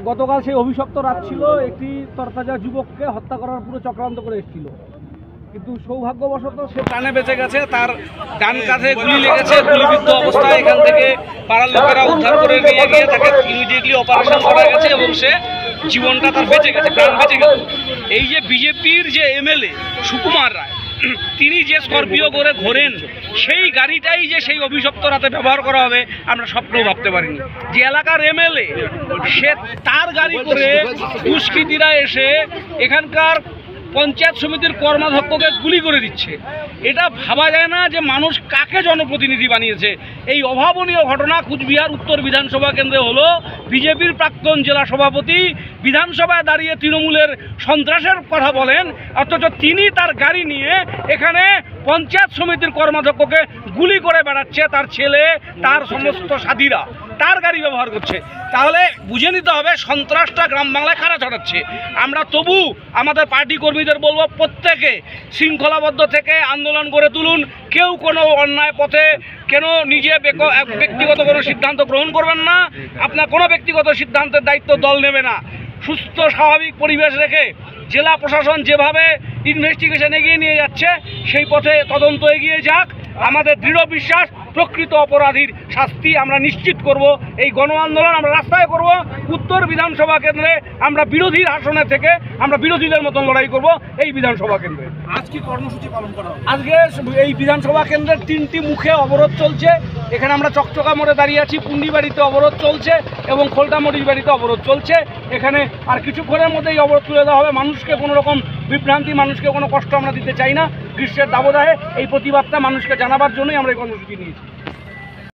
গতকাল সেই অভিশপ্ত রাত ছিল, একটি তরতাজা যুবককে হত্যা করার পুরো চক্রান্ত করে এসেছিল, কিন্তু সৌভাগ্যবশত সে প্রাণে বেঁচে গেছে। তার ডান কাঁধে গুলি লেগেছে, গুলিবিদ্ধ অবস্থায় এখান থেকে পাড়ার লোকেরা উদ্ধার করে নিয়ে গিয়ে তাকে ইমিডিয়েটলি অপারেশন করা গেছে এবং সে জীবনটা তার বেঁচে গেছে, প্রাণ বেঁচে গেছে। এই যে বিজেপির যে এমএলএ সুকুমার রায়, তিনি যে স্করপিও করে ঘোরেন, সেই গাড়িটাই যে সেই অভিশপ্ত রাতে ব্যবহার করা হবে আমরা স্বপ্নেও ভাবতে পারিনি। যে এলাকার এমএলএ, সে তার গাড়ি করে দুষ্কৃতীরা এসে এখানকার পঞ্চায়েত সমিতির কর্মাধ্যক্ষকে গুলি করে দিচ্ছে। এটা ভাবা যায় না যে মানুষ কাকে জনপ্রতিনিধি বানিয়েছে। এই অভাবনীয় ঘটনা কুচবিহার উত্তর বিধানসভা কেন্দ্রে হলো। বিজেপির প্রাক্তন জেলা সভাপতি বিধানসভায় দাঁড়িয়ে তৃণমূলের সন্ত্রাসের কথা বলেন, অথচ তিনি তার গাড়ি নিয়ে এখানে পঞ্চায়েত সমিতির কর্মাধ্যক্ষকে গুলি করে বেড়াচ্ছে। তার ছেলে, তার সমস্ত সাথীরা তার গাড়ি ব্যবহার করছে। তাহলে বুঝে নিতে হবে সন্ত্রাসটা গ্রাম বাংলায় কারা ছড়াচ্ছে। আমরা তবু আমাদের পার্টি কর্মীদের বলবো, প্রত্যেকে শৃঙ্খলাবদ্ধ থেকে আন্দোলন করে তুলুন। কেউ কোনো অন্যায় পথে কেন নিজে ব্যক্তিগত কোনো সিদ্ধান্ত গ্রহণ করবেন না। আপনার কোনো ব্যক্তিগত সিদ্ধান্তের দায়িত্ব দল নেবে না। সুস্থ স্বাভাবিক পরিবেশ রেখে জেলা প্রশাসন যেভাবে ইনভেস্টিগেশন এগিয়ে নিয়ে যাচ্ছে, সেই পথে তদন্ত এগিয়ে যাক। আমাদের দৃঢ় বিশ্বাস, প্রকৃত অপরাধীর শাস্তি আমরা নিশ্চিত করব। এই গণ আন্দোলন আমরা রাস্তায় করব। উত্তর বিধানসভা কেন্দ্রে আমরা বিরোধীর আসনে থেকে আমরা বিরোধীদের মতন লড়াই করব। এই বিধানসভা কেন্দ্রে আজকে কর্মসূচি পালন করা হবে। আজকে এই বিধানসভা কেন্দ্রের 3টি মুখে অবরোধ চলছে। এখানে আমরা চকচকা মোড়ে দাঁড়িয়ে আছি, পুন্ডিবাড়িতে অবরোধ চলছে এবং খোলটামড়ির বাড়িতে অবরোধ চলছে। এখানে আর কিছুক্ষণের মধ্যে এই অবরোধ তুলে দেওয়া হবে। মানুষকে কোনো রকম বিভ্রান্তি, মানুষকে কোনো কষ্ট আমরা দিতে চাই না। গ্রীষ্মের দাবদাহে এই প্রতিবাদটা মানুষকে জানাবার জন্যই আমরা এই কর্মসূচি নিয়েছি।